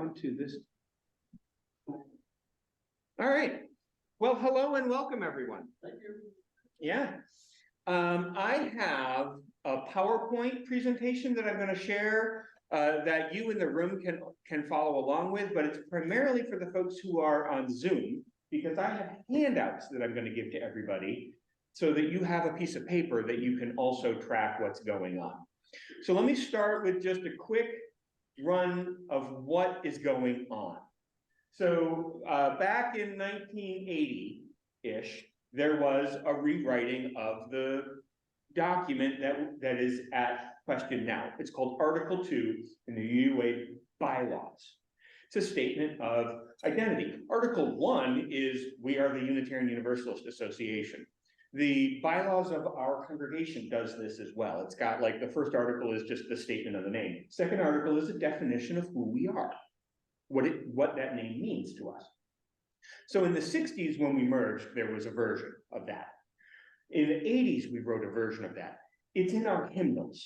on to this. All right. Well, hello and welcome, everyone. Thank you. Yeah. I have a PowerPoint presentation that I'm going to share that you in the room can follow along with, but it's primarily for the folks who are on Zoom, because I have handouts that I'm going to give to everybody so that you have a piece of paper that you can also track what's going on. So let me start with just a quick run of what is going on. So back in 1980-ish, there was a rewriting of the document that is at question now. It's called Article 2 in the UUA bylaws. It's a statement of identity. Article 1 is we are the Unitarian Universalist Association. The bylaws of our congregation does this as well. It's got like the first article is just the statement of the name. Second article is a definition of who we are, what that name means to us. So in the 60s when we merged, there was a version of that. In the 80s, we wrote a version of that. It's in our hymnals.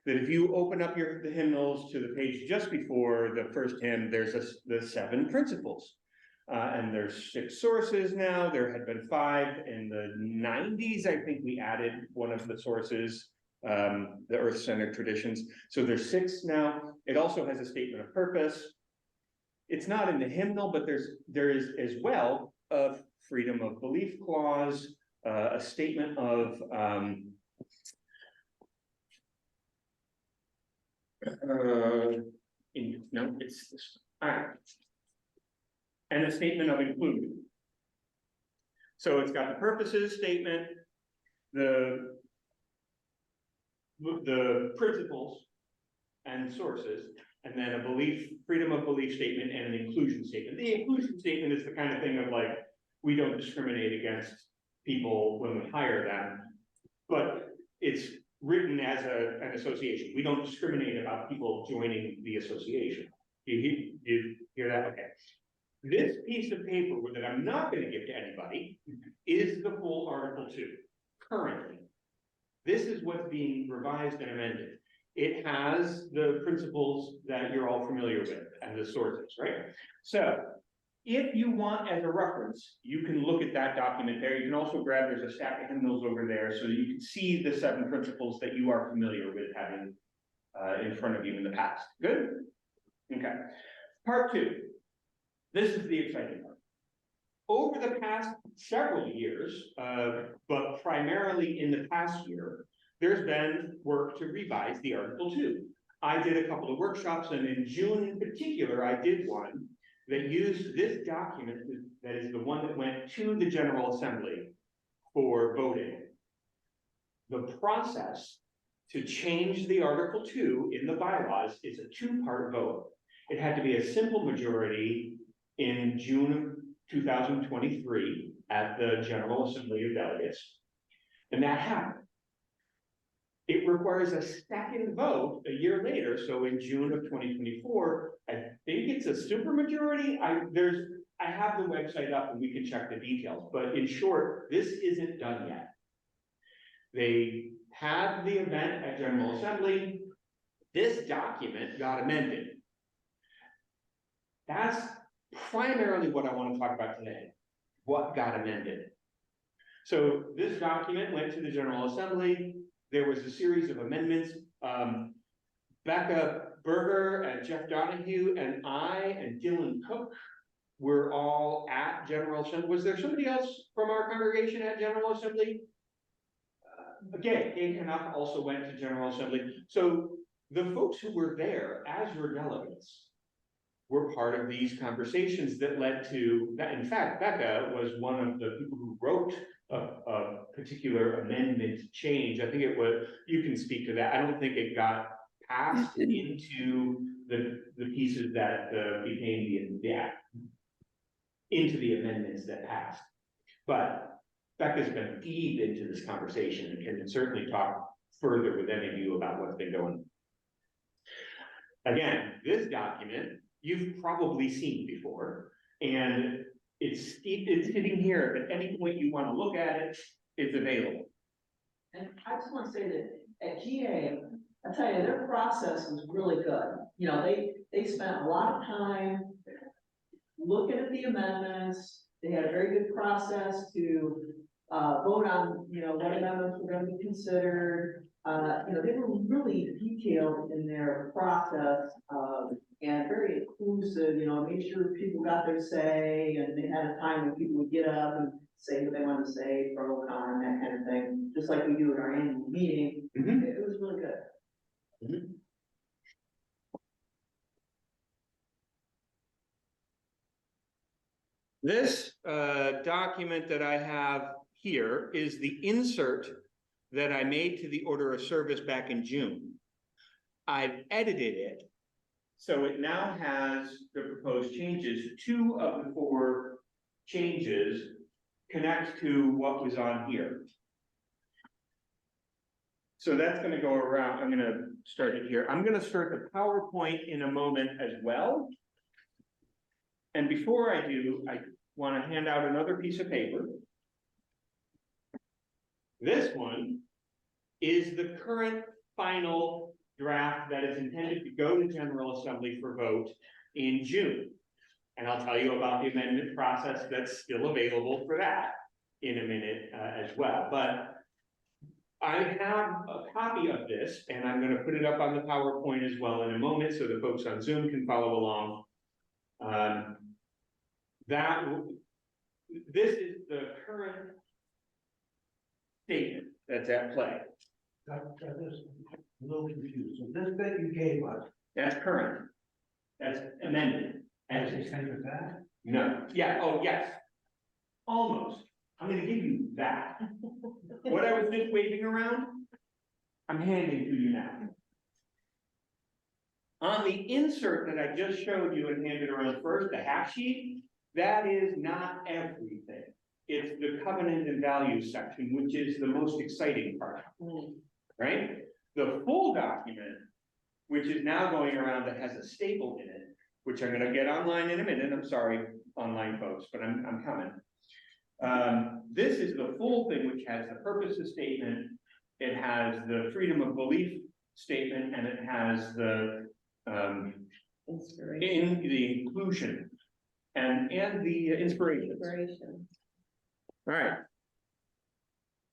That if you open up the hymnals to the page just before the first hymn, there's the 7 principles. And there's 6 sources now. There had been 5 in the 90s. I think we added one of the sources, the earth-centered traditions. So there's 6 now. It also has a statement of purpose. It's not in the hymnal, but there is as well a freedom of belief clause, a statement of no, it's this. And a statement of inclusion. So it's got the purposes statement, the principles and sources, and then a freedom of belief statement and an inclusion statement. The inclusion statement is the kind of thing of like, we don't discriminate against people when we hire them, but it's written as an association. We don't discriminate about people joining the association. You hear that? Okay. This piece of paper that I'm not going to give to anybody is the full Article 2, currently. This is what's being revised and amended. It has the principles that you're all familiar with and the sources, right? So if you want as a reference, you can look at that document there. You can also grab, there's a stack of hymnals over there so that you can see the 7 principles that you are familiar with having in front of you in the past. Good? Okay. Part 2. This is the exciting part. Over the past several years, but primarily in the past year, there's been work to revise the Article 2. I did a couple of workshops, and in June in particular, I did one that used this document, that is the one that went to the General Assembly for voting. The process to change the Article 2 in the bylaws is a 2-part vote. It had to be a simple majority in June of 2023 at the General Assembly of Delegates, and that happened. It requires a second vote a year later, so in June of 2024, I think it's a supermajority. I have the website up and we can check the details, but in short, this isn't done yet. They had the event at General Assembly. This document got amended. That's primarily what I want to talk about today, what got amended. So this document went to the General Assembly. There was a series of amendments. Becca Berger and Jeff Donahue and I and Dylan Cook were all at General Assembly. Was there somebody else from our congregation at General Assembly? Gay Canuck also went to General Assembly. So the folks who were there as your delegates were part of these conversations that led to that. In fact, Becca was one of the people who wrote a particular amendment change. I think it was, you can speak to that. I don't think it got passed into the pieces that became into the amendments that passed. But Becca's been deep into this conversation and can certainly talk further with any of you about what's been going on. Again, this document you've probably seen before, and it's sitting here. At any point you want to look at it, it's available. And I just want to say that at GA, I tell you, their process was really good. You know, they spent a lot of time looking at the amendments. They had a very good process to, vote on, what amendments were gonna be considered. They were really detailed in their process, and very inclusive, made sure people got their say, and they had a time when people would get up and say what they wanted to say, pro, con, that kind of thing, just like we do at our annual meeting. Mhm. It was really good. Mhm. This document that I have here is the insert that I made to the order of service back in June. I've edited it, so it now has the proposed changes. 2 of the 4 changes connect to what was on here. So that's going to go around. I'm going to start it here. I'm going to start the PowerPoint in a moment as well. And before I do, I want to hand out another piece of paper. This one is the current final draft that is intended to go to General Assembly for vote in June. And I'll tell you about the amendment process that's still available for that in a minute as well. But I have a copy of this, and I'm going to put it up on the PowerPoint as well in a moment so the folks on Zoom can follow along. This is the current statement that's at play. That is a little confused. So this that you gave us, That's current. That's amended. as the same as that? No, yeah, oh, yes. Almost. I'm gonna give you that. What I was just waving around, I'm handing to you now. On the insert that I just showed you and handed around first, the half sheet, that is not everything. It's the covenant and values section, which is the most exciting part, right? The full document, which is now going around that has a staple in it, which I'm gonna get online in a minute. I'm sorry, online folks, but I'm coming. This is the full thing, which has the purposes statement. It has the freedom of belief statement, and it has the in the inclusion and the inspirations. All right.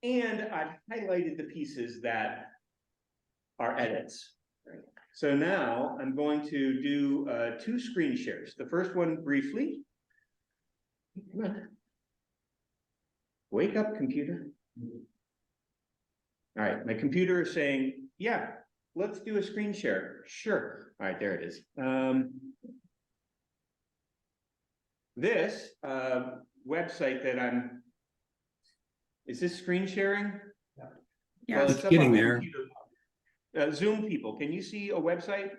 And I've highlighted the pieces that are edits. So now I'm going to do 2 screen shares. The first one briefly. Come on. Wake up, computer. All right, my computer is saying, yeah, let's do a screen share. Sure. All right, there it is. This website that is this screen sharing? Yeah, Well, it's it's up getting on the there. computer. Zoom people, can you see a website?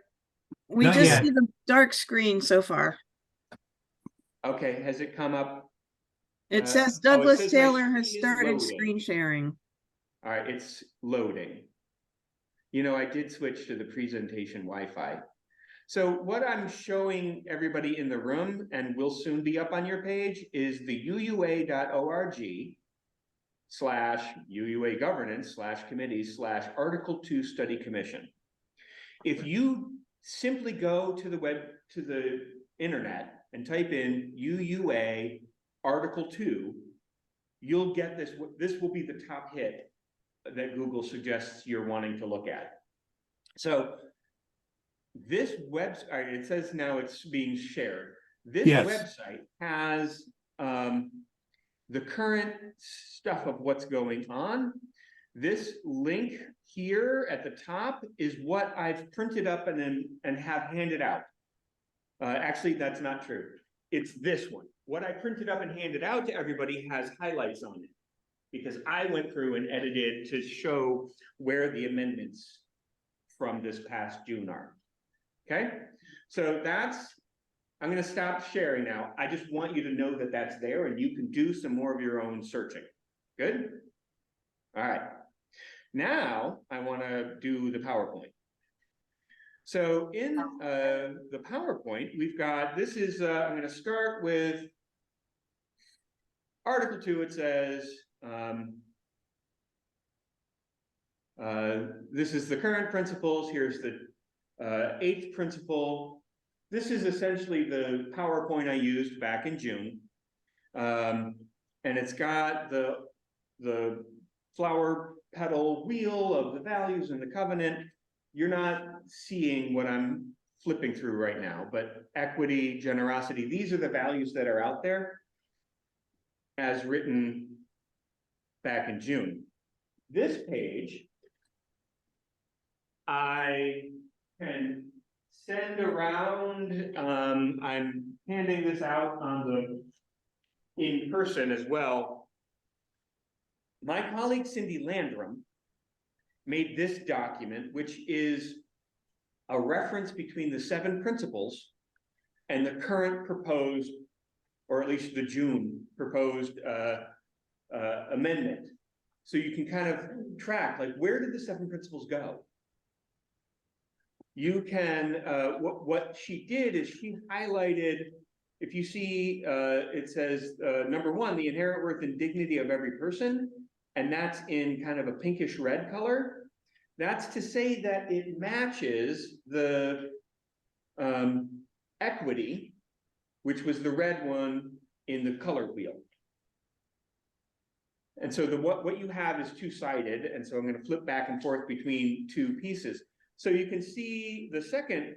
we Not just yet. see the dark screen so far. Okay, has it come up? It oh, says it Douglas says my Taylor has screen is started loading. screen sharing. All right, it's loading. I did switch to the presentation Wi-Fi. So what I'm showing everybody in the room, and will soon be up on your page, is the uua.org/UUA governance/committees/Article 2 study commission. If you simply go to the internet and type in UUA Article 2, you'll get this. This will be the top hit that Google suggests you're wanting to look at. So this website, it says now it's being shared. This Yes. website has the current stuff of what's going on. This link here at the top is what I've printed up and have handed out. Actually, that's not true. It's this one. What I printed up and handed out to everybody has highlights on it, because I went through and edited to show where the amendments from this past June are. Okay, so I'm going to stop sharing now. I just want you to know that that's there, and you can do some more of your own searching. Good? All right. Now I want to do the PowerPoint. So in the PowerPoint, we've got, this is, I'm going to start with Article 2. It says, this is the current principles. Here's the 8th principle. this is essentially the PowerPoint I used back in June. And it's got the flower petal wheel of the values and the covenant. You're not seeing what I'm flipping through right now, but equity, generosity, these are the values that are out there as written back in June. This page, I can send around, I'm handing this out on in person as well. My colleague Cindy Landrum made this document, which is a reference between the 7 principles and the current proposed, or at least the June proposed amendment. So you can kind of track, like, where did the 7 principles go? You can, what she did is she highlighted, if you see, it says, number 1, the inherent worth and dignity of every person, and that's in kind of a pinkish red color. That's to say that it matches the equity, which was the red one in the color wheel. And so what you have is two-sided, and so I'm going to flip back and forth between 2 pieces. So you can see the second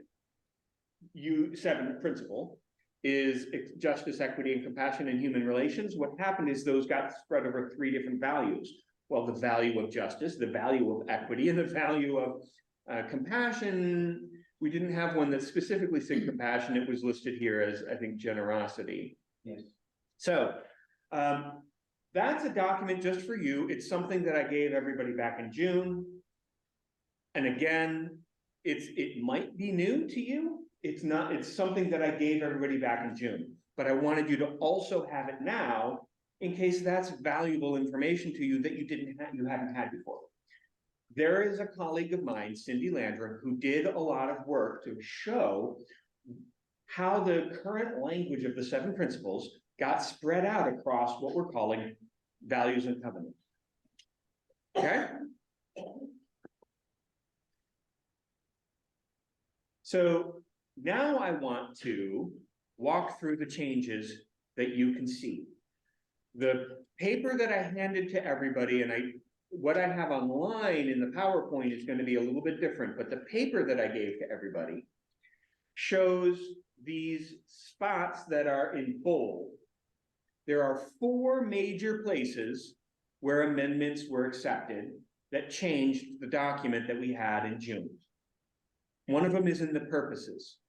7 principle is justice, equity, and compassion in human relations. What happened is those got spread over 3 different values. Well, the value of justice, the value of equity, and the value of compassion. We didn't have one that specifically said compassion. It was listed here as, I think, generosity. Yes. So that's a document just for you. It's something that I gave everybody back in June. And again, it might be new to you. It's not, it's something that I gave everybody back in June, but I wanted you to also have it now in case that's valuable information to you that you haven't had before. There is a colleague of mine, Cindy Landrum, who did a lot of work to show how the current language of the 7 principles got spread out across what we're calling values and covenants. Okay? So now I want to walk through the changes that you can see. The paper that I handed to everybody, and what I have online in the PowerPoint is going to be a little bit different, but the paper that I gave to everybody shows these spots that are in bold. There are 4 major places where amendments were accepted that changed the document that we had in June. One of them is in the purposes.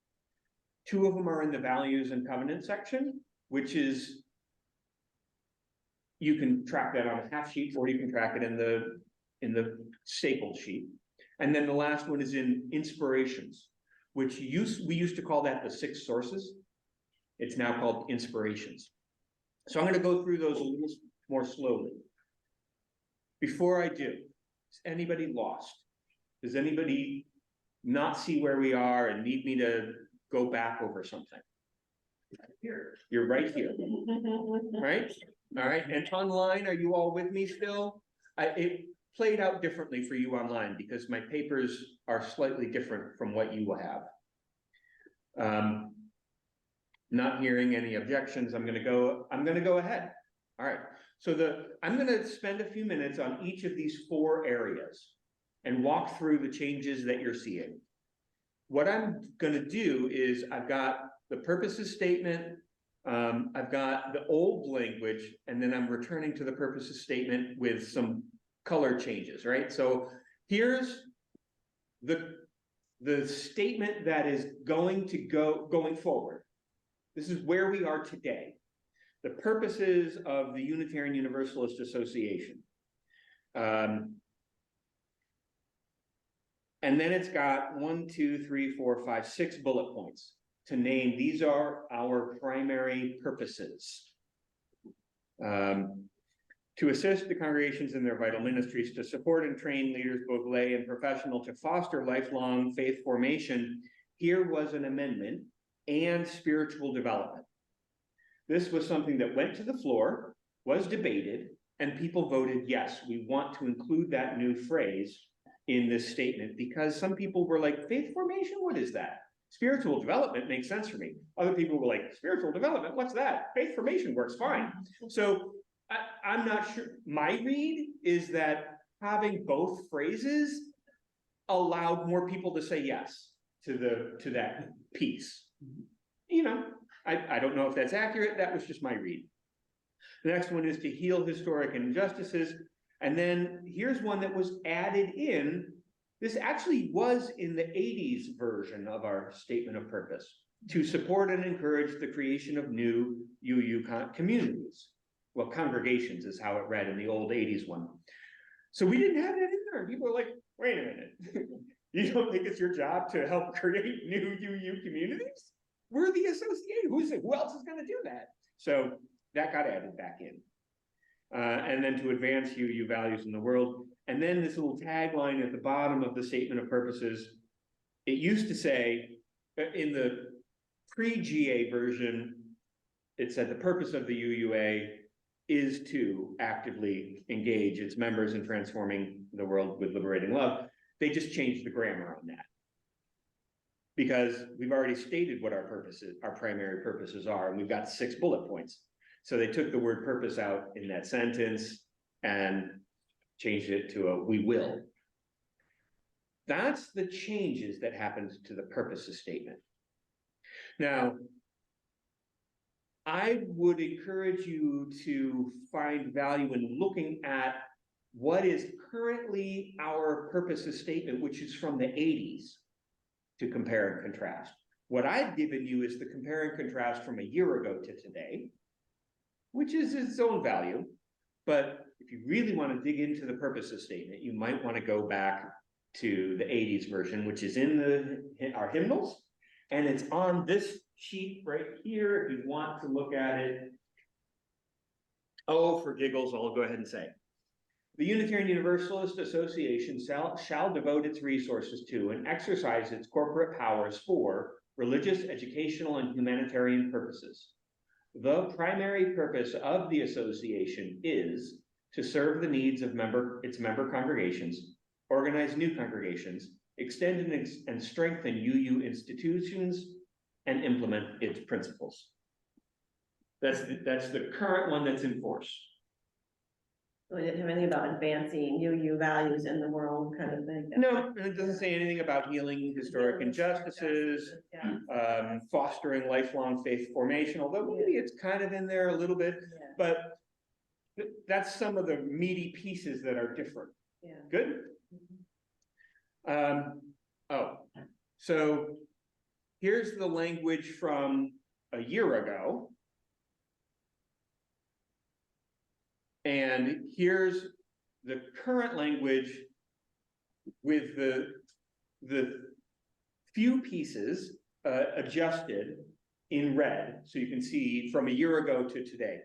2 of them are in the values and covenant section, which is, you can track that on a half sheet, or you can track it in the stapled sheet. And then the last one is in inspirations, which we used to call that the 6 sources. It's now called inspirations. So I'm going to go through those a little more slowly. Before I do, is anybody lost? Does anybody not see where we are and need me to go back over something? Here. You're right here, right? All right, and online, are you all with me still? It played out differently for you online because my papers are slightly different from what you will have. Not hearing any objections, I'm gonna go ahead. All right, so I'm gonna spend a few minutes on each of these 4 areas and walk through the changes that you're seeing. What I'm gonna do is I've got the purposes statement, I've got the old language, and then I'm returning to the purposes statement with some color changes, right? So here's the statement that is going forward. This is where we are today. The purposes of the Unitarian Universalist Association. And then it's got 1, 2, 3, 4, 5, 6 bullet points to name, these are our primary purposes. To assist the congregations in their vital ministries, to support and train leaders, both lay and professional, to foster lifelong faith formation. Here was an amendment, and spiritual development. This was something that went to the floor, was debated, and people voted yes, we want to include that new phrase in this statement, because some people were like, faith formation, what is that? spiritual development makes sense for me. Other people were like, spiritual development, what's that? Faith formation works fine. So I'm not sure. My read is that having both phrases allowed more people to say yes to that piece. You know, I don't know if that's accurate. That was just my read. The next one is to heal historic injustices. And then here's one that was added in. This actually was in the 80s version of our statement of purpose, to support and encourage the creation of new UU communities. Well, congregations is how it read in the old 80s one. So we didn't have that in there. People were like, wait a minute. You don't think it's your job to help create new UU communities? We're the association. Who else is going to do that? So that got added back in. And then to advance UU values in the world. And then this little tagline at the bottom of the statement of purposes, it used to say, in the pre-GA version, it said the purpose of the UUA is to actively engage its members in transforming the world with liberating love. They just changed the grammar on that. Because we've already stated what our purposes, our primary purposes are, and we've got 6 bullet points. So they took the word purpose out in that sentence and changed it to a we will. That's the changes that happened to the purposes statement. Now, I would encourage you to find value in looking at what is currently our purposes statement, which is from the 80s, to compare and contrast. What I've given you is the compare and contrast from a year ago to today, which is its own value. But if you really want to dig into the purposes statement, you might want to go back to the 80s version, which is in our hymnals, and it's on this sheet right here if you want to look at it. Oh, for giggles, I'll go ahead and say. The Unitarian Universalist Association shall devote its resources to and exercise its corporate powers for religious, educational, and humanitarian purposes. The primary purpose of the association is to serve the needs of its member congregations, organize new congregations, extend and strengthen UU institutions, and implement its principles. That's the current one that's in force. So we didn't have anything about advancing UU values in the world kind of thing. No, and it doesn't say anything about healing historic injustices, Yeah. fostering lifelong faith formation, although maybe it's kind of in there a little bit, Yeah. but that's some of the meaty pieces that are different. Yeah. Good? So here's the language from a year ago. And here's the current language with the few pieces adjusted in red, so you can see from a year ago to today.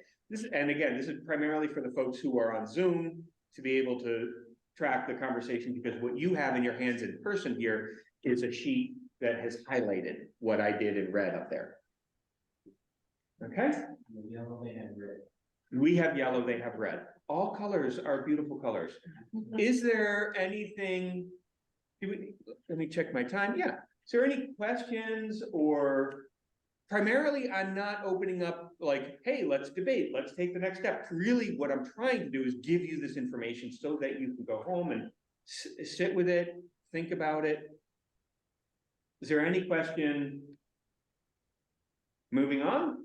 And again, this is primarily for the folks who are on Zoom to be able to track the conversation, because what you have in your hands in person here is a sheet that has highlighted what I did in red up there. Okay? Yellow, they have red. We have yellow, they have red. All colors are beautiful colors. Is there anything, let me check my time. Yeah. Is there any questions, or primarily I'm not opening up like, hey, let's debate, let's take the next step. Really what I'm trying to do is give you this information so that you can go home and sit with it, think about it. Is there any question? Moving on.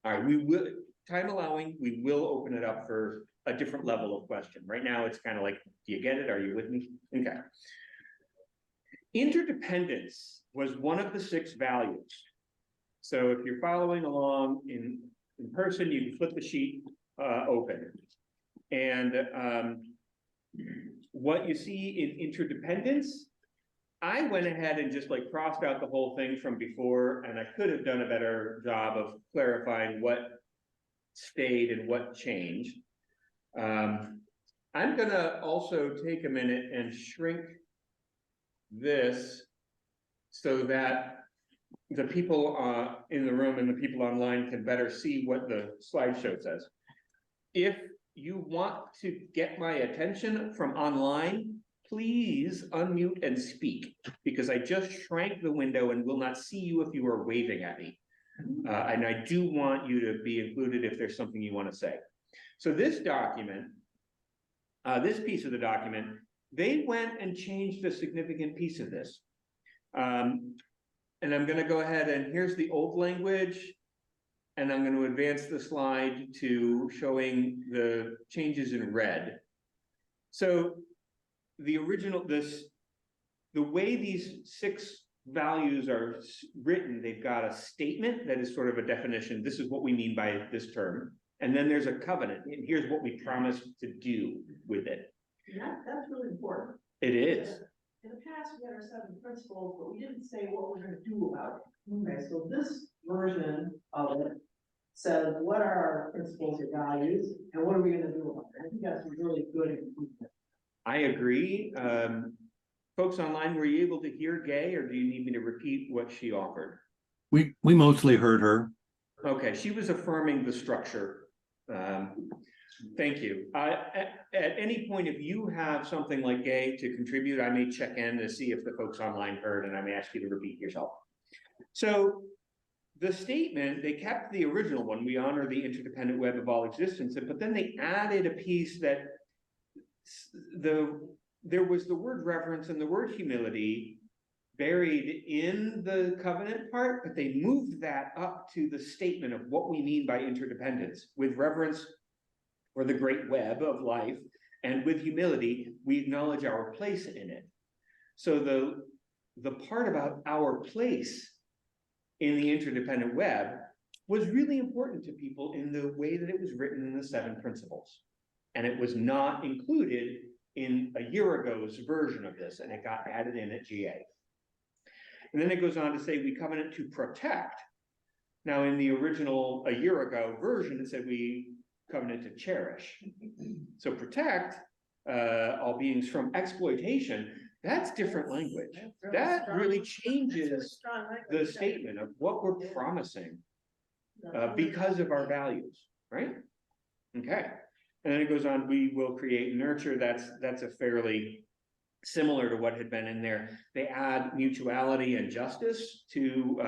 All right, we will, time allowing, we will open it up for a different level of question. Right now, it's kind of like, do you get it? Are you with me? Okay. Interdependence was one of the 6 values. So if you're following along in person, you can flip the sheet open. And what you see in interdependence, I went ahead and just like crossed out the whole thing from before, and I could have done a better job of clarifying what stayed and what changed. I'm gonna also take a minute and shrink this so that the people in the room and the people online can better see what the slideshow says. If you want to get my attention from online, please unmute and speak, because I just shrank the window and will not see you if you are waving at me. And I do want you to be included if there's something you want to say. So this document, this piece of the document, they went and changed a significant piece of this. And I'm going to go ahead and here's the old language. And I'm going to advance the slide to showing the changes in red. So the original, the way these 6 values are written, they've got a statement that is sort of a definition. This is what we mean by this term. And then there's a covenant, and here's what we promise to do with it. Yeah, that's really important. It is. In the past, we had our 7 principles, but we didn't say what we're gonna do about it. Okay, so this version of it says, what are our principles or values, and what are we gonna do about it? I think that's a really good improvement. I agree. Folks online, were you able to hear Gay, or do you need me to repeat what she offered? We mostly heard her. Okay, she was affirming the structure. Thank you. At any point, if you have something like Gay to contribute, I may check in to see if the folks online heard, and I may ask you to repeat yourself. So the statement, they kept the original one, we honor the interdependent web of all existence, but then they added a piece that there was the word reverence and the word humility buried in the covenant part, but they moved that up to the statement of what we mean by interdependence. With reverence for the great web of life, and with humility, we acknowledge our place in it. So the part about our place in the interdependent web was really important to people in the way that it was written in the 7 principles. And it was not included in a year ago's version of this, and it got added in at GA. And then it goes on to say we covenant to protect. Now in the original a year ago version, it said we covenant to cherish. So protect all beings from exploitation, that's different language. That really changes the statement of what we're promising because of our values, right? Okay. And then it goes on, we will create and nurture. That's a fairly similar to what had been in there. They add mutuality and justice to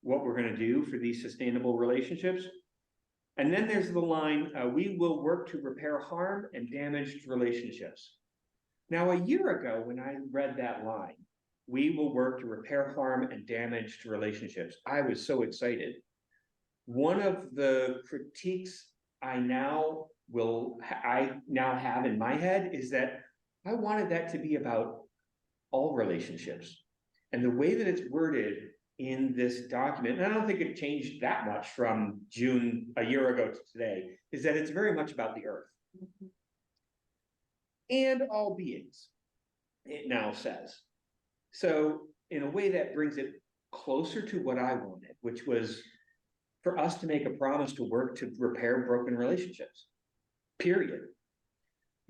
what we're going to do for these sustainable relationships. And then there's the line, we will work to repair harm and damaged relationships. Now, a year ago, when I read that line, we will work to repair harm and damaged relationships, I was so excited. One of the critiques I now have in my head is that I wanted that to be about all relationships. And the way that it's worded in this document, and I don't think it changed that much from June a year ago to today, is that it's very much about the earth. And all beings, it now says. So in a way that brings it closer to what I wanted, which was for us to make a promise to work to repair broken relationships, period.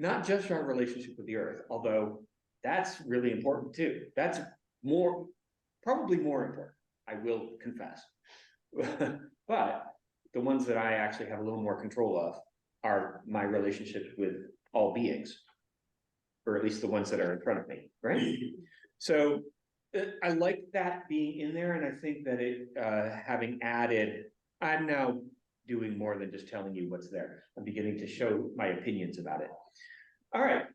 Not just our relationship with the earth, although that's really important too. That's probably more important, I will confess. But the ones that I actually have a little more control of are my relationships with all beings, or at least the ones that are in front of me, right? So I like that being in there, and I think that it having added, I'm now doing more than just telling you what's there. I'm beginning to show my opinions about it. All right.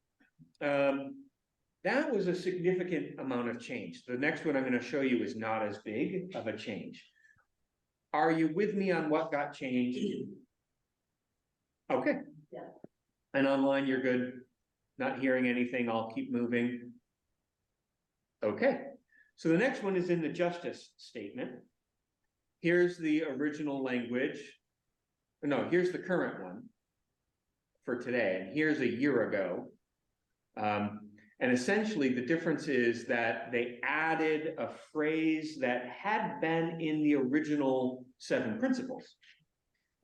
That was a significant amount of change. The next one I'm going to show you is not as big of a change. Are you with me on what got changed? Okay. Yeah. And online, you're good. Not hearing anything, I'll keep moving. Okay. So the next one is in the justice statement. Here's the original language. No, here's the current one for today, and here's a year ago. And essentially the difference is that they added a phrase that had been in the original 7 principles.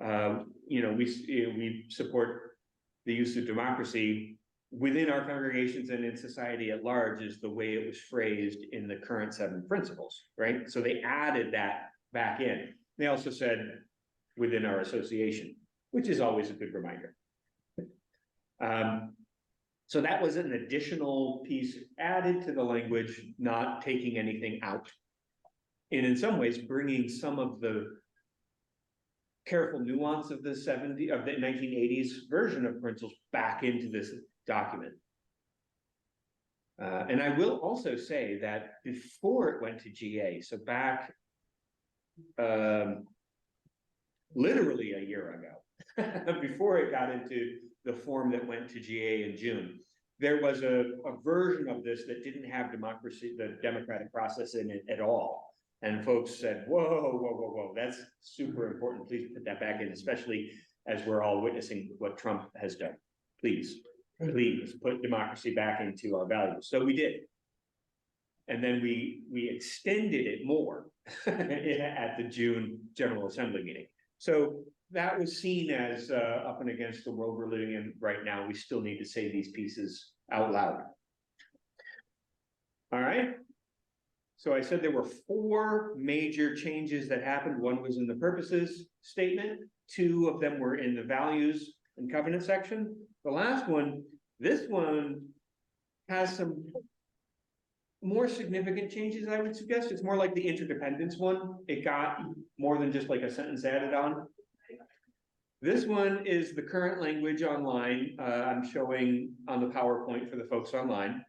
We support the use of democracy within our congregations and in society at large is the way it was phrased in the current 7 principles, right? So they added that back in. They also said within our association, which is always a good reminder. So that was an additional piece added to the language, not taking anything out. And in some ways, bringing some of the careful nuance of the 1980s version of principles back into this document. And I will also say that before it went to GA, so back literally a year ago, before it got into the form that went to GA in June, there was a version of this that didn't have democracy, the democratic process in it at all. And folks said, whoa, that's super important. Please put that back in, especially as we're all witnessing what Trump has done. Please put democracy back into our values. So we did. And then we extended it more at the June General Assembly meeting. So that was seen as up and against the world we're living in right now. We still need to say these pieces out loud. All right. So I said there were 4 major changes that happened. One was in the purposes statement. 2 of them were in the values and covenant section. The last one, this one has some more significant changes, I would suggest. It's more like the interdependence one. It got more than just like a sentence added on. This one is the current language online. I'm showing on the PowerPoint for the folks online.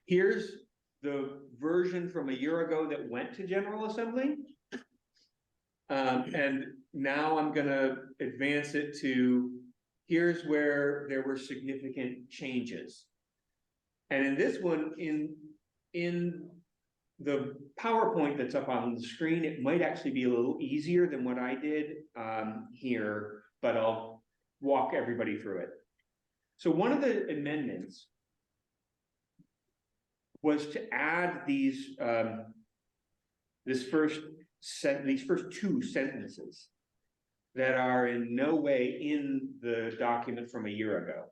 Here's the version from a year ago that went to General Assembly. And now I'm gonna advance it to, here's where there were significant changes. And in this one, in the PowerPoint that's up on the screen, it might actually be a little easier than what I did here, but I'll walk everybody through it. So one of the amendments was to add these these first 2 sentences that are in no way in the document from a year ago,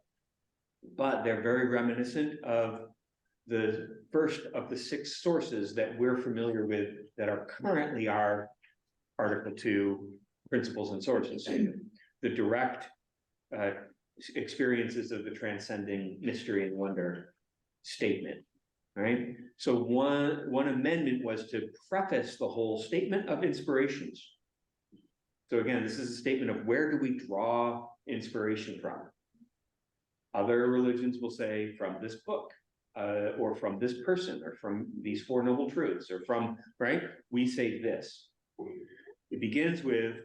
but they're very reminiscent of the first of the 6 sources that we're familiar with that are currently our Article 2 principles and sources. The direct experiences of the transcending mystery and wonder statement. Right. So one amendment was to preface the whole statement of inspirations. So again, this is a statement of where do we draw inspiration from? Other religions will say from this book, or from this person, or from these 4 noble truths, or from, right? We say this. It begins with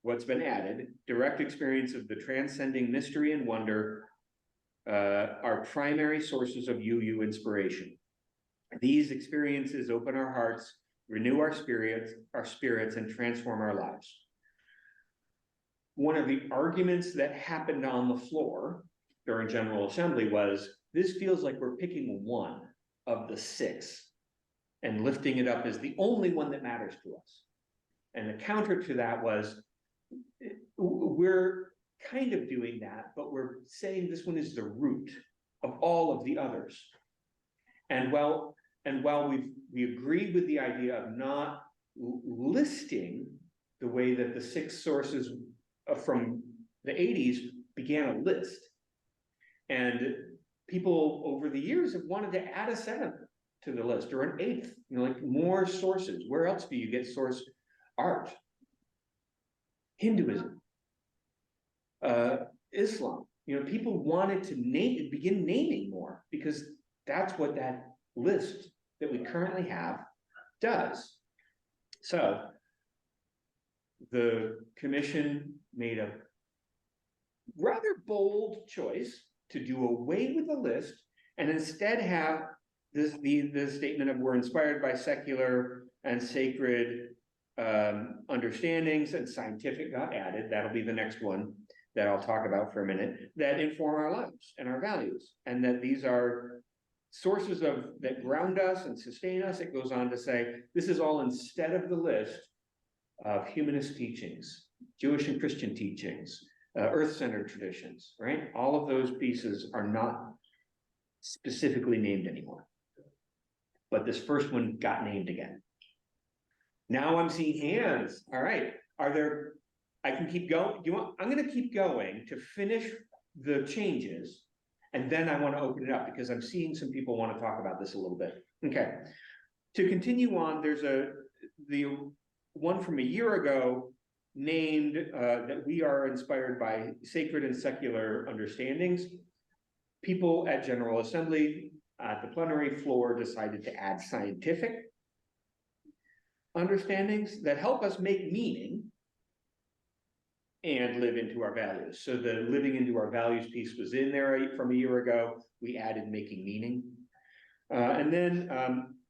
what's been added: direct experience of the transcending mystery and wonder are primary sources of UU inspiration. These experiences open our hearts, renew our spirits, and transform our lives. One of the arguments that happened on the floor during General Assembly was, this feels like we're picking one of the 6 and lifting it up as the only one that matters to us. And the counter to that was, we're kind of doing that, but we're saying this one is the root of all of the others. And while we agree with the idea of not listing the way that the 6 sources from the 80s began a list, and people over the years have wanted to add a 7th to the list, or an 8th, like more sources. Where else do you get source art? Hinduism, Islam. People wanted to begin naming more, because that's what that list that we currently have does. So the commission made a rather bold choice to do away with the list and instead have the statement of we're inspired by secular and sacred understandings, and scientific got added. That'll be the next one that I'll talk about for a minute, that inform our lives and our values, and that these are sources that ground us and sustain us. It goes on to say, this is all instead of the list of humanist teachings, Jewish and Christian teachings, earth-centered traditions, right? All of those pieces are not specifically named anymore. But this first one got named again. Now I'm seeing hands. All right. I can keep going. I'm going to keep going to finish the changes. And then I want to open it up because I'm seeing some people want to talk about this a little bit. Okay. To continue on, there's the one from a year ago named that we are inspired by sacred and secular understandings. People at General Assembly at the plenary floor decided to add scientific understandings that help us make meaning and live into our values. So the living into our values piece was in there from a year ago. We added making meaning. And then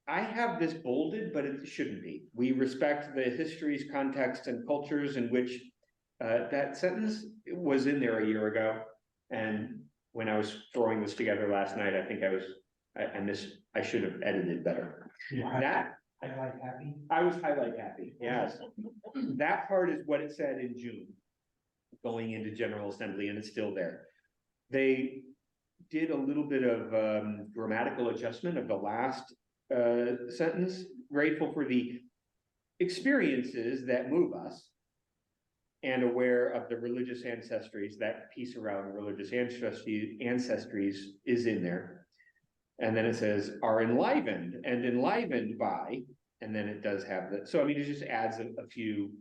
I have this bolded, but it shouldn't be. We respect the histories, contexts, and cultures in which that sentence was in there a year ago. And when I was throwing this together last night, I think I should have edited better. That Highlight happy. I was highlight happy, yes. That part is what it said in June, going into General Assembly, and it's still there. They did a little bit of grammatical adjustment of the last sentence. Grateful for the experiences that move us and aware of the religious ancestries. That piece around religious ancestries is in there. And then it says are enlivened and enlivened by, and then it does have that. So I mean, it just adds a few,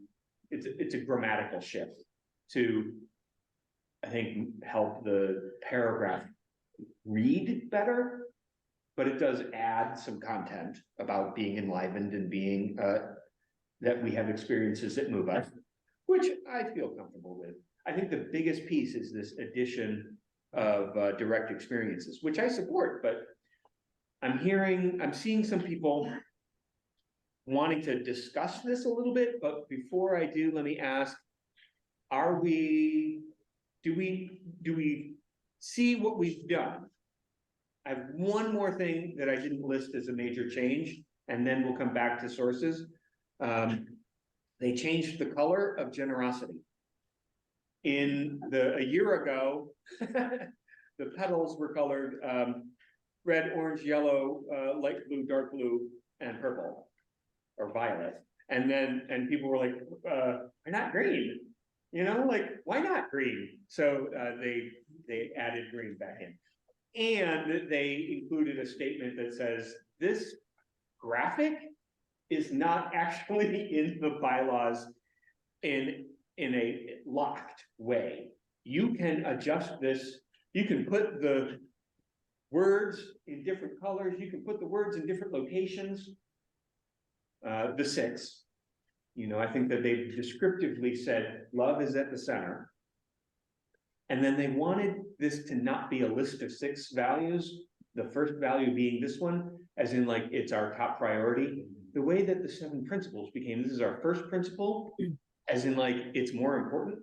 it's a grammatical shift to, I think, help the paragraph read better, but it does add some content about being enlivened and being, that we have experiences that move us, which I feel comfortable with. I think the biggest piece is this addition of direct experiences, which I support, but I'm seeing some people wanting to discuss this a little bit, but before I do, let me ask, do we see what we've done? I have one more thing that I didn't list as a major change, and then we'll come back to sources. They changed the color of generosity. A year ago, the petals were colored red, orange, yellow, light blue, dark blue, and purple, or violet. And people were like, they're not green, like, why not green? So they added green back in. And they included a statement that says, this graphic is not actually in the bylaws in a locked way. You can adjust this, you can put the words in different colors, you can put the words in different locations. The 6, I think that they've descriptively said love is at the center. And then they wanted this to not be a list of 6 values, the first value being this one, as in like it's our top priority. The way that the 7 principles became, this is our first principle, as in like it's more important.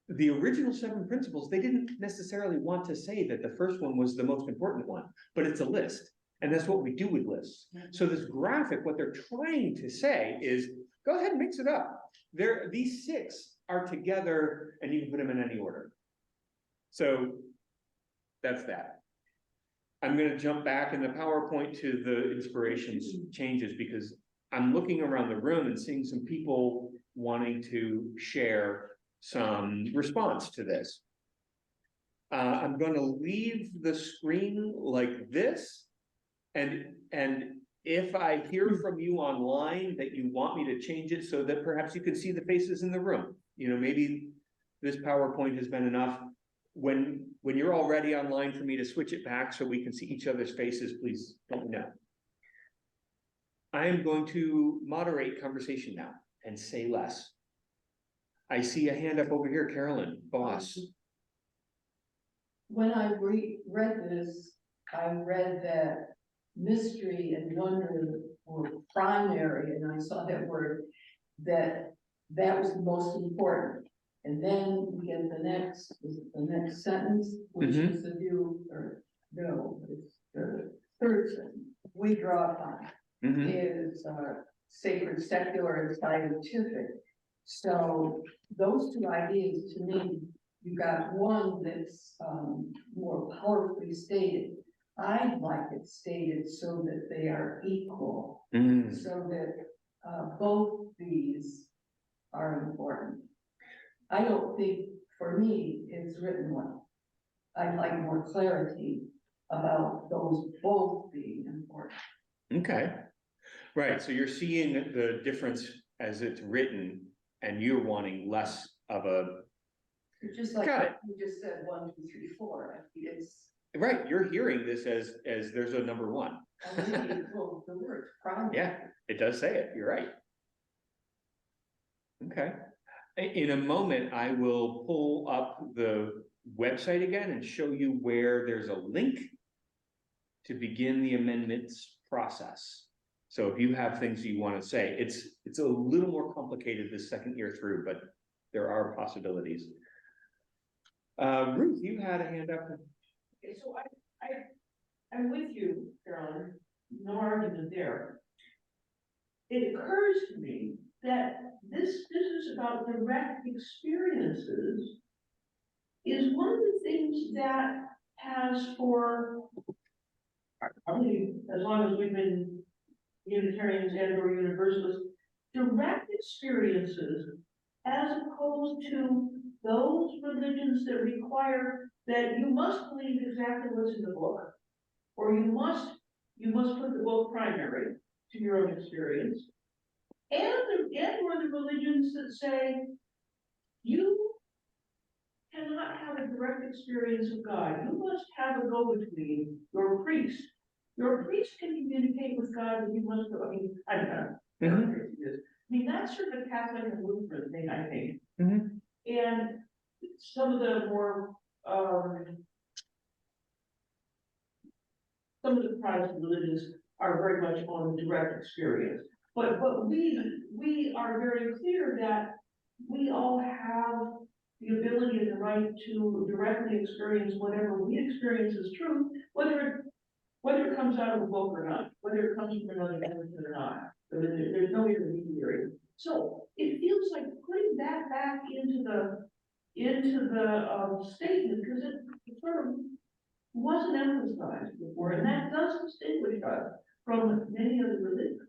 The original 7 principles, they didn't necessarily want to say that the first one was the most important one, but it's a list. And that's what we do with lists. So this graphic, what they're trying to say is, go ahead and mix it up. These 6 are together and you can put them in any order. So that's that. I'm going to jump back in the PowerPoint to the inspirations changes because I'm looking around the room and seeing some people wanting to share some response to this. I'm going to leave the screen like this. And if I hear from you online that you want me to change it so that perhaps you can see the faces in the room, maybe this PowerPoint has been enough. When you're all ready online for me to switch it back so we can see each other's faces, please let me know. I am going to moderate conversation now and say less. I see a hand up over here, Carolyn, boss. When I read this, I read that mystery and wonder were primary, and I saw that word, that was the most important. And then we get the next sentence, which is the view, or no, it's the third sentence. We draw upon is sacred, secular, and scientific. So those 2 ideas, to me, you got one that's more powerfully stated. I'd like it stated so that they are equal, so that both these are important. I don't think, for me, it's written well. I'd like more clarity about those both being important. Okay, right, so you're seeing the difference as it's written, and you're wanting less of a, It's just like, Got it. you just said 1, 2, 3, 4, it's, right, you're hearing this as there's a number one. I mean, well, the word primary. Yeah, it does say it, you're right. Okay, in a moment, I will pull up the website again and show you where there's a link to begin the amendments process. So if you have things you want to say, it's a little more complicated this second year through, but there are possibilities. Ruth, you had a hand up. Okay, so I'm with you, Carolyn, no argument there. It occurs to me that this is about direct experiences is one of the things that has for, probably as long as we've been Unitarians and or Universalists, direct experiences as opposed to those religions that require that you must believe exactly what's in the book, or you must put the book primary to your own experience, and or the religions that say you cannot have a direct experience of God. You must have a go-between, your priest. Your priest can communicate with God, but you must go. I mean, I don't know. I mean, that's sort of a Catholic and Lutheran thing, I think. And some of the more, some of the Protestant religions are very much on direct experience. But we are very clear that we all have the ability and the right to directly experience whatever we experience as truth, whether it comes out of a book or not, whether it comes from another religion or not. There's no intermediary. So it feels like putting that back into the statement, because it sort of wasn't emphasized before, and that does distinguish us from many other religions.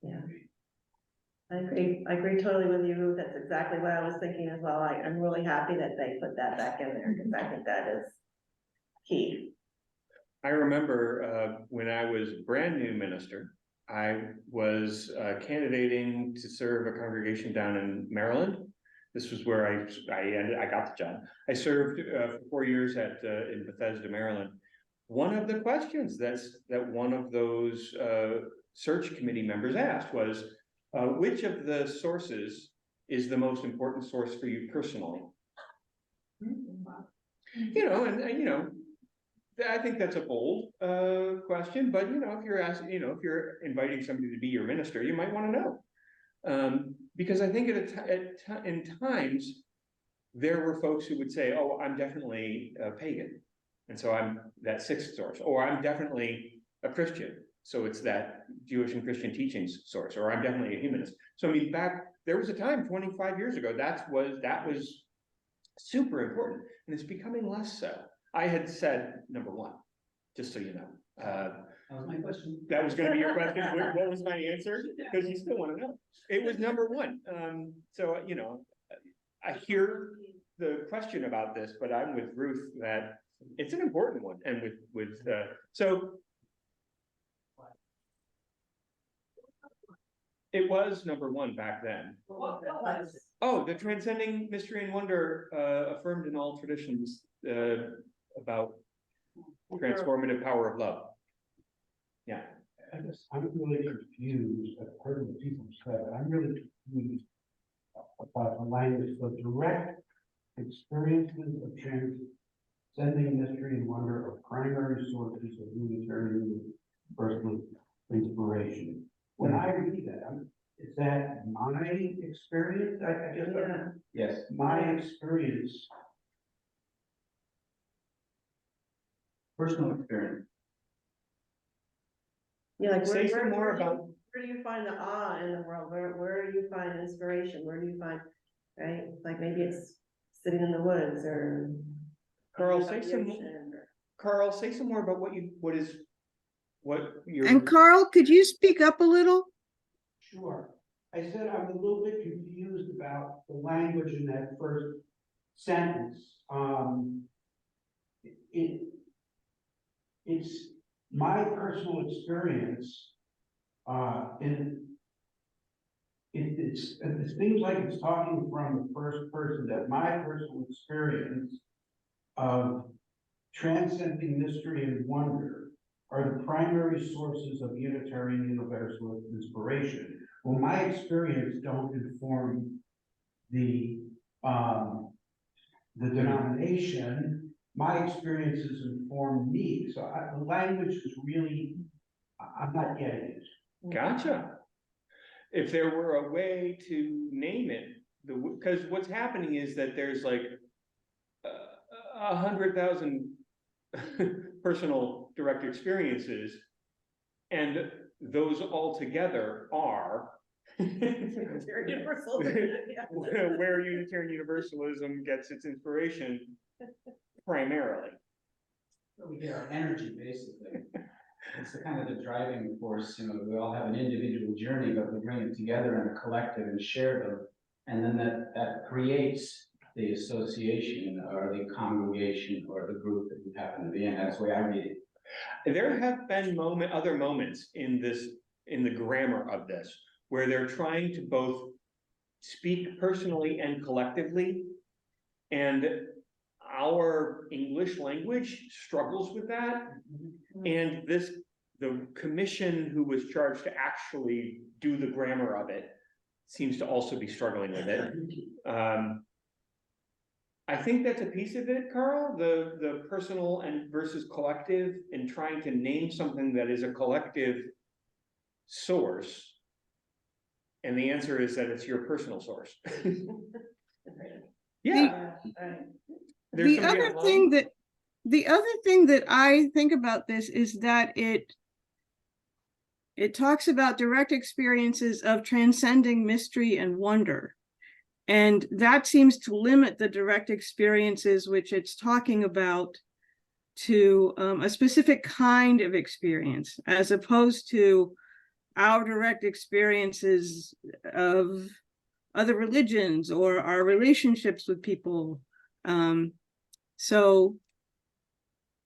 Yeah. I agree totally with you, Ruth. That's exactly what I was thinking as well. I'm really happy that they put that back in there, because I think that is key. I remember when I was a brand new minister, I was candidating to serve a congregation down in Maryland. This was where I got the job. I served for 4 years in Bethesda, Maryland. One of the questions that one of those search committee members asked was, which of the sources is the most important source for you personally? You know, and you know, I think that's a bold question, but you know, if you're asking, you know, if you're inviting somebody to be your minister, you might want to know. Because I think in times there were folks who would say, oh, I'm definitely a pagan, and so I'm that sixth source, or I'm definitely a Christian, so it's that Jewish and Christian teachings source, or I'm definitely a humanist. So I mean, there was a time 25 years ago that was super important, and it's becoming less so. I had said number one, just so you know. That was my question. That was going to be your question. What was my answer? Because you still want to know. It was number one. So you know, I hear the question about this, but I'm with Ruth that it's an important one, and so it was number one back then. What was it? Oh, the transcending mystery and wonder affirmed in all traditions about transformative power of love. Yeah. I'm really confused. I've heard what people said. I'm really confused about the language. So direct experiences of transcending mystery and wonder are primary sources of Unitarian personal inspiration. When I read that, is that my experience? I just yes, my experience. Personal experience. Yeah, like Say some more about. where do you find the awe in the world? Where do you find inspiration? Where do you find, right? Like maybe it's sitting in the woods or. Carl, say some more about what you're. And Carl, could you speak up a little? Sure. I said I'm a little bit confused about the language in that first sentence. it's my personal experience, and it seems like it's talking from the first person, that my personal experience of transcending mystery and wonder are the primary sources of Unitarian Universalist inspiration. Well, my experience don't inform the denomination. My experiences inform me. So the language is really, I'm not getting it. Gotcha. If there were a way to name it, because what's happening is that there's like 100,000 personal direct experiences, and those all together are Universal. Yeah. where Unitarian Universalism gets its inspiration primarily. We get our energy, basically. It's the kind of the driving force, we all have an individual journey, but we bring it together in a collective and share them. And then that creates the association or the congregation or the group that we happen to be in. That's the way I read it. There have been other moments in the grammar of this, where they're trying to both speak personally and collectively. And our English language struggles with that. And the commission who was charged to actually do the grammar of it seems to also be struggling with it. I think that's a piece of it, Carl, the personal and versus collective, and trying to name something that is a collective source. And the answer is that it's your personal source. Yeah. There's The somebody other online? thing that, the other thing that I think about this is that it talks about direct experiences of transcending mystery and wonder. And that seems to limit the direct experiences which it's talking about to a specific kind of experience, as opposed to our direct experiences of other religions or our relationships with people. So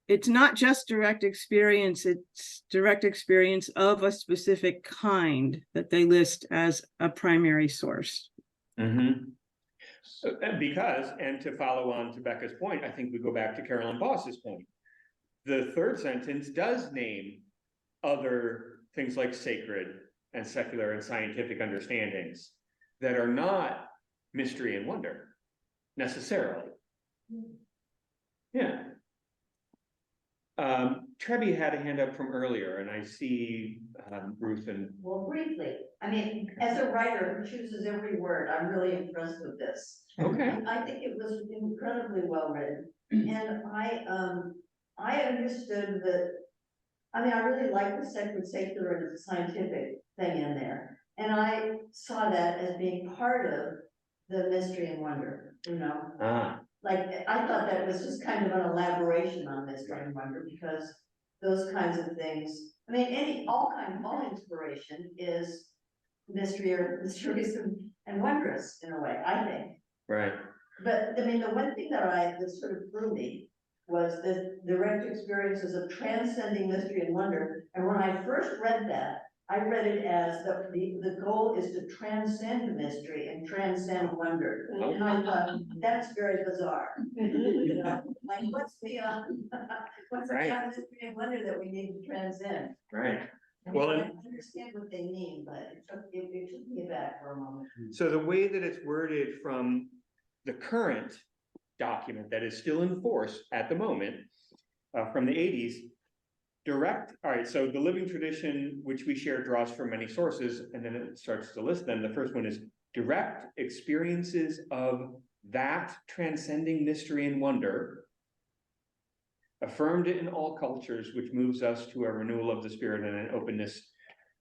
it's not just direct experience, it's direct experience of a specific kind that they list as a primary source. Mm-hmm. Because, and to follow on to Becca's point, I think we go back to Carolyn Boss's point. The third sentence does name other things like sacred and secular and scientific understandings that are not mystery and wonder necessarily. Yeah. Trebi had a hand up from earlier, and I see Ruth and Well, briefly, I mean, as a writer who chooses every word, I'm really impressed with this. okay. I think it was incredibly well written, and I understood that. I mean, I really like the secular and the scientific thing in there, and I saw that as being part of the mystery and wonder. Like I thought that was just kind of an elaboration on mystery and wonder, because those kinds of things. I mean, all inspiration is mystery or mysterious and wondrous in a way, I think. Right. But I mean, the one thing that sort of threw me was the direct experiences of transcending mystery and wonder. And when I first read that, I read it as the goal is to transcend mystery and transcend wonder. And I thought, that's very bizarre. You know, like what's beyond mystery and wonder that we need to transcend? Right. Well, I understand what they mean, but it took me back for a moment. So the way that it's worded from the current document that is still in force at the moment, from the 80s, all right, so the living tradition, which we share, draws from many sources, and then it starts to list them. The first one is direct experiences of that transcending mystery and wonder, affirmed in all cultures, which moves us to a renewal of the spirit and an openness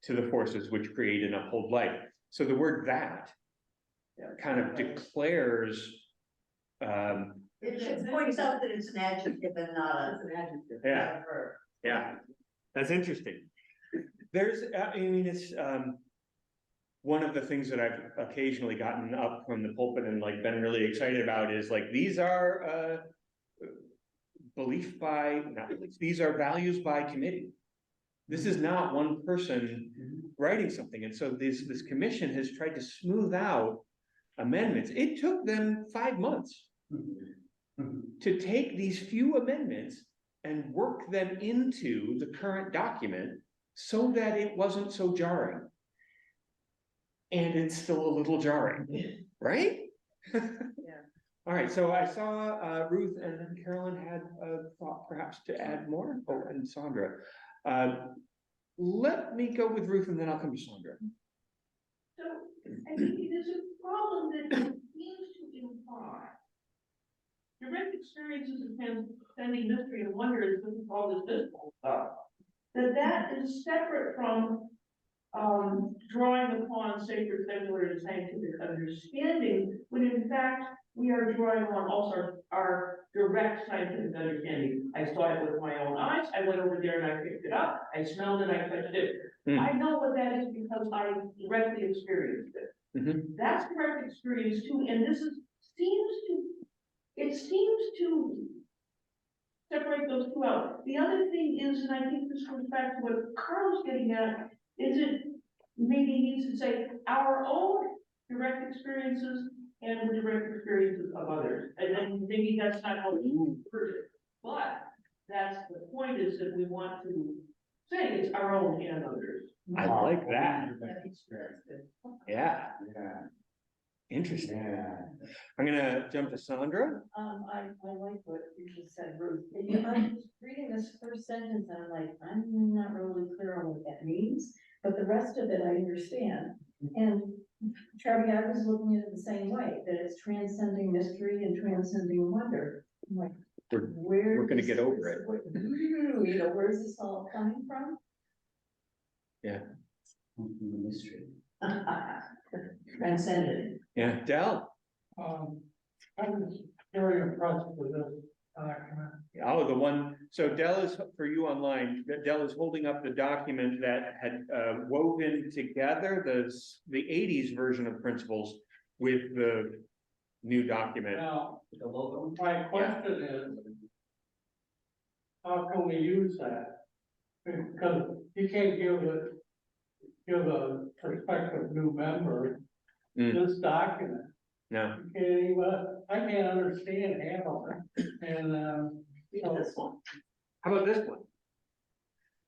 to the forces which create and uphold life. So the word that kind of declares. It points out that it's an adjective and not an adjective. Yeah. Yeah, that's interesting. I mean, it's one of the things that I've occasionally gotten up from the pulpit and like been really excited about is like, these are belief by, not beliefs, these are values by committee. This is not one person writing something, and so this commission has tried to smooth out amendments. It took them 5 months to take these few amendments and work them into the current document so that it wasn't so jarring. And it's still a little jarring, right? Yeah. All right, so I saw Ruth and then Carolyn had a thought perhaps to add more. Oh, and Sandra. Let me go with Ruth and then I'll come to Sandra. So, I think it is a problem that seems to imply. Direct experiences of transcending mystery and wonder is what we call this visible stuff. That is separate from drawing upon sacred, secular, and scientific understanding, when in fact we are drawing on also our direct scientific understanding. I saw it with my own eyes. I went over there and I picked it up. I smelled it. I touched it. I know what that is because I directly experienced it. That's direct experience too, and this seems to separate those two out. The other thing is, and I think this goes back to what Carl's getting at, is it maybe needs to say our own direct experiences and the direct experiences of others. And then maybe that's not how we word it, but that's the point, is that we want to say it's our own and others. I like that. Yeah, Yeah, interesting. yeah. I'm gonna jump to Sandra. I like what you just said, Ruth. And I was reading this first sentence and I'm like, I'm not really clear on what that means, but the rest of it I understand. And Charlie, I was looking at it the same way, that it's transcending mystery and transcending wonder. I'm like, We're gonna get over it. You know, where's this all coming from? Yeah. The mystery. Transcended. Yeah, Del. I was very impressed with this document. Oh, the one, so Del is, for you online, Del is holding up the document that had woven together the 80s version of principles with the new document. Now, The logo. my question is, how can we use that? Because you can't give a prospective new member this document. No, You can't even, I can't understand half of it, and, you know. This one. how about this one?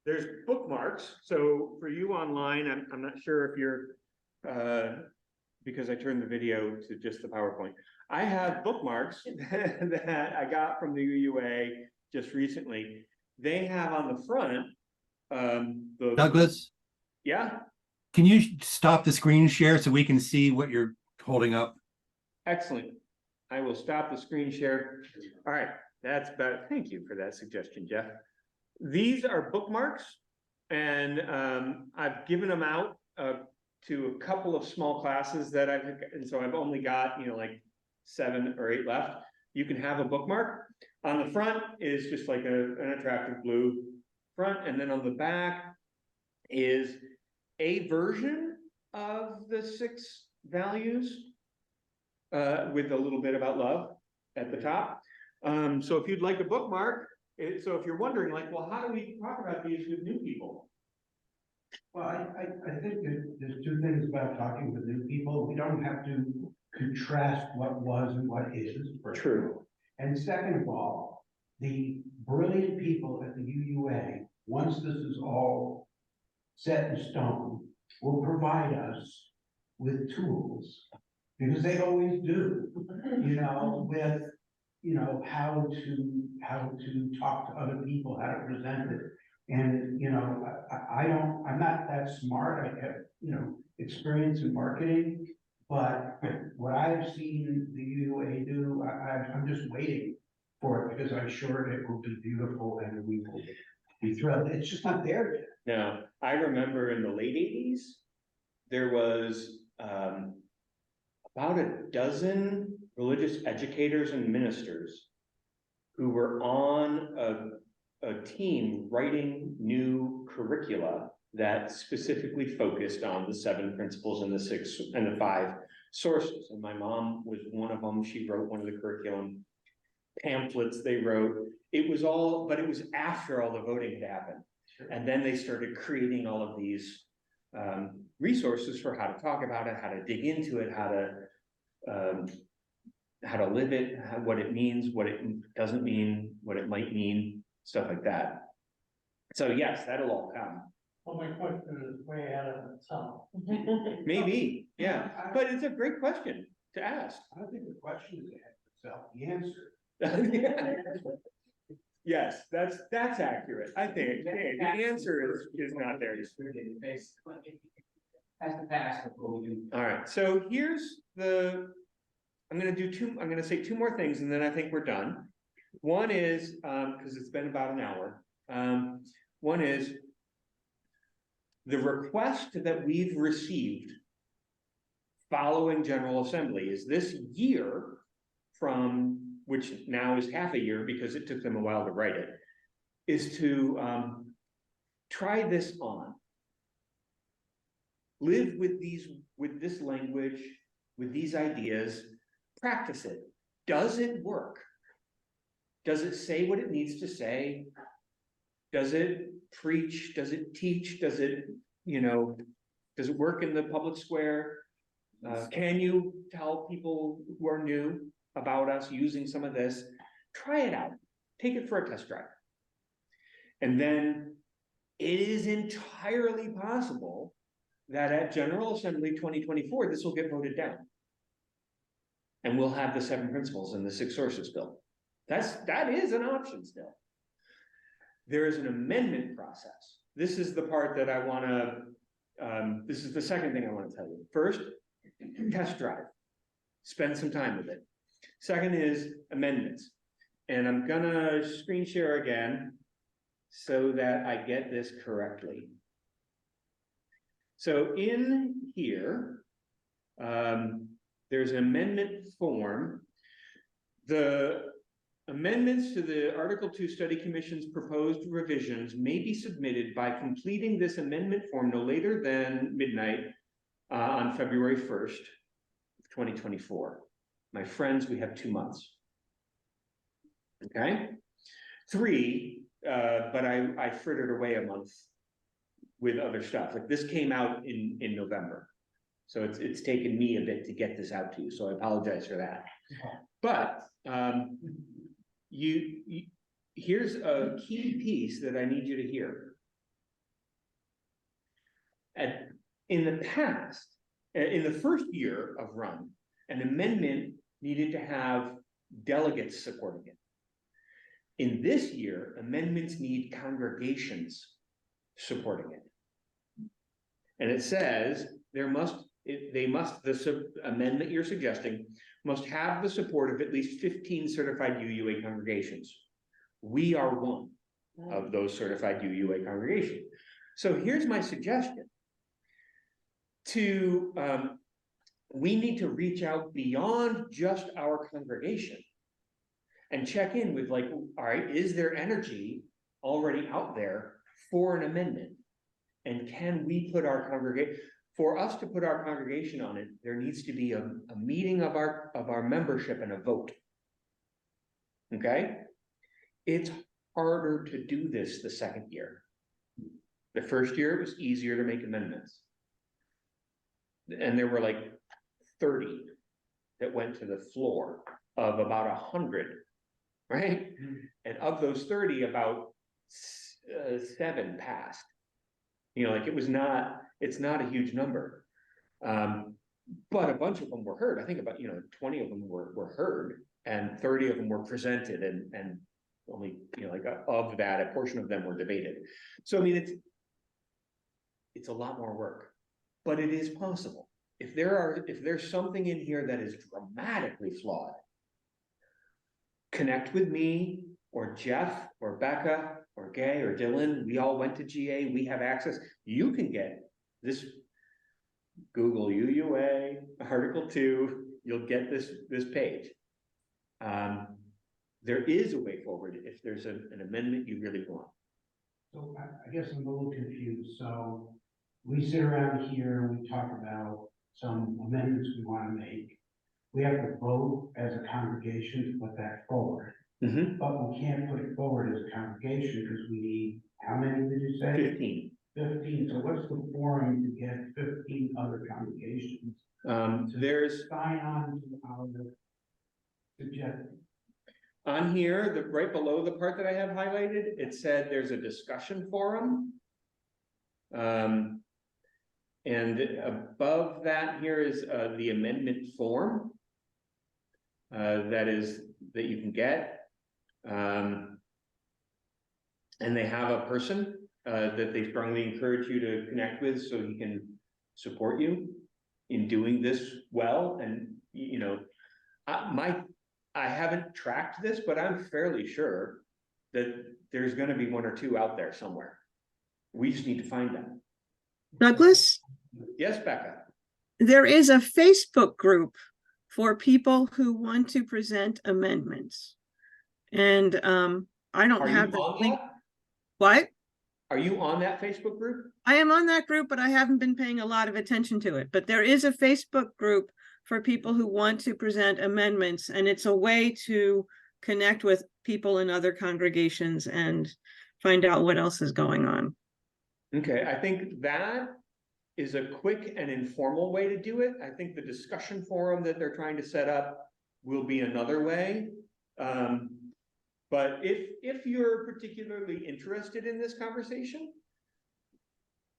There's bookmarks, so for you online, I'm not sure if you're, because I turned the video to just the PowerPoint. I have bookmarks that I got from the UUA just recently. They have on the front, Douglas, yeah, can you stop the screen share so we can see what you're holding up? excellent. I will stop the screen share. All right, that's better. Thank you for that suggestion, Jeff. These are bookmarks, and I've given them out to a couple of small classes that and so I've only got, like 7 or 8 left. You can have a bookmark. On the front is just like an attractive blue front, and then on the back is a version of the 6 values with a little bit about love at the top. So if you'd like a bookmark, so if you're wondering, like, well, how do we talk about these with new people? Well, I think there's 2 things about talking with new people. We don't have to contrast what was and what is. True. And second of all, the brilliant people at the UUA, once this is all set in stone, will provide us with tools, because they always do, with, how to talk to other people, how to present it. And, I'm not that smart. I have, experience in marketing, but what I've seen the UUA do, I'm just waiting for it, because I'm sure it will be beautiful and we will be thrilled. It's just not there yet. Now, I remember in the late 80s, there was about a dozen religious educators and ministers who were on a team writing new curricula that specifically focused on the 7 principles and the 6 and the 5 sources. And my mom was one of them. She wrote one of the curriculum. pamphlets they wrote. It was all, but it was after all the voting had happened. And then they started creating all of these resources for how to talk about it, how to dig into it, how to live it, what it means, what it doesn't mean, what it might mean, stuff like that. So yes, that'll all come. Well, my question is way out of itself. Maybe, yeah, but it's a great question to ask. I don't think the question is itself, the answer. Yes, that's accurate. I think the answer is not there. Has to pass before we can. All right, so here's the, I'm gonna say two more things and then I think we're done. One is, because it's been about an hour. One is the request that we've received following General Assembly is this year from, which now is half a year because it took them a while to write it, is to try this on. Live with this language, with these ideas, practice it. Does it work? Does it say what it needs to say? Does it preach? Does it teach? Does it, does it work in the public square? Can you tell people who are new about us using some of this? Try it out. Take it for a test drive. And then it is entirely possible that at General Assembly 2024, this will get voted down. And we'll have the 7 principles and the 6 sources bill. That is an option still. There is an amendment process. This is the part that I want to, this is the second thing I want to tell you. First, test drive. Spend some time with it. Second is amendments. And I'm gonna screen share again so that I get this correctly. So in here, there's an amendment form. The amendments to the Article 2 Study Commission's proposed revisions may be submitted by completing this amendment form no later than midnight on February 1st, 2024. My friends, we have 2 months. Okay? 3, but I frittered away a month with other stuff. Like this came out in November. So it's taken me a bit to get this out to you. So I apologize for that. But here's a key piece that I need you to hear. In the past, in the first year of run, an amendment needed to have delegates supporting it. In this year, amendments need congregations supporting it. And it says the amendment you're suggesting must have the support of at least 15 certified UUA congregations. We are one of those certified UUA congregations. So here's my suggestion. We need to reach out beyond just our congregation and check in with like, all right, is there energy already out there for an amendment? And can we put our congregation, for us to put our congregation on it, there needs to be a meeting of our membership and a vote. Okay? It's harder to do this the second year. The first year, it was easier to make amendments. And there were like 30 that went to the floor of about 100, right? And of those 30, about 7 passed. Like it's not a huge number. But a bunch of them were heard. I think about, 20 of them were heard and 30 of them were presented and only, of that, a portion of them were debated. So, I mean, it's a lot more work, but it is possible. If there's something in here that is dramatically flawed, connect with me or Jeff or Becca or Gay or Dylan. We all went to GA. We have access. You can get this. Google UUA Article 2. You'll get this page. There is a way forward if there's an amendment you really want. So I guess I'm a little confused. So we sit around here and we talk about some amendments we want to make. We have to vote as a congregation to put that forward. Mhm. but we can't put it forward as a congregation because we need, how many did you say? 15. 15, so what's the forum to get 15 other congregations There's sign on to our suggestion? on here, right below the part that I have highlighted, it said there's a discussion forum. And above that here is the amendment form. That you can get. And they have a person that they strongly encourage you to connect with so he can support you in doing this well. And, you know, I haven't tracked this, but I'm fairly sure that there's gonna be one or two out there somewhere. We just need to find them. Douglas, Yes, Becca? there is a Facebook group for people who want to present amendments. And I don't Are you have the on link. that? What? Are you on that Facebook group? I am on that group, but I haven't been paying a lot of attention to it. But there is a Facebook group for people who want to present amendments, and it's a way to connect with people in other congregations and find out what else is going on. Okay, I think that is a quick and informal way to do it. I think the discussion forum that they're trying to set up will be another way. But if you're particularly interested in this conversation,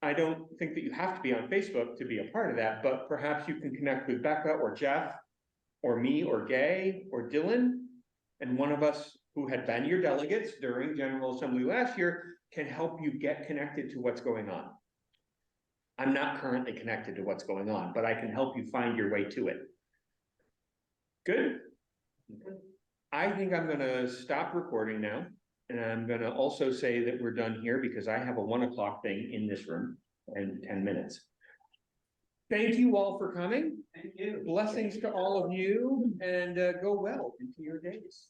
I don't think that you have to be on Facebook to be a part of that, but perhaps you can connect with Becca or Jeff or me or Gay or Dylan. And one of us who had been your delegates during General Assembly last year can help you get connected to what's going on. I'm not currently connected to what's going on, but I can help you find your way to it. Good. I think I'm gonna stop recording now. And I'm gonna also say that we're done here because I have a 1 o'clock thing in this room in 10 minutes. Thank you all for coming. Thank you. Blessings to all of you and go well into your days.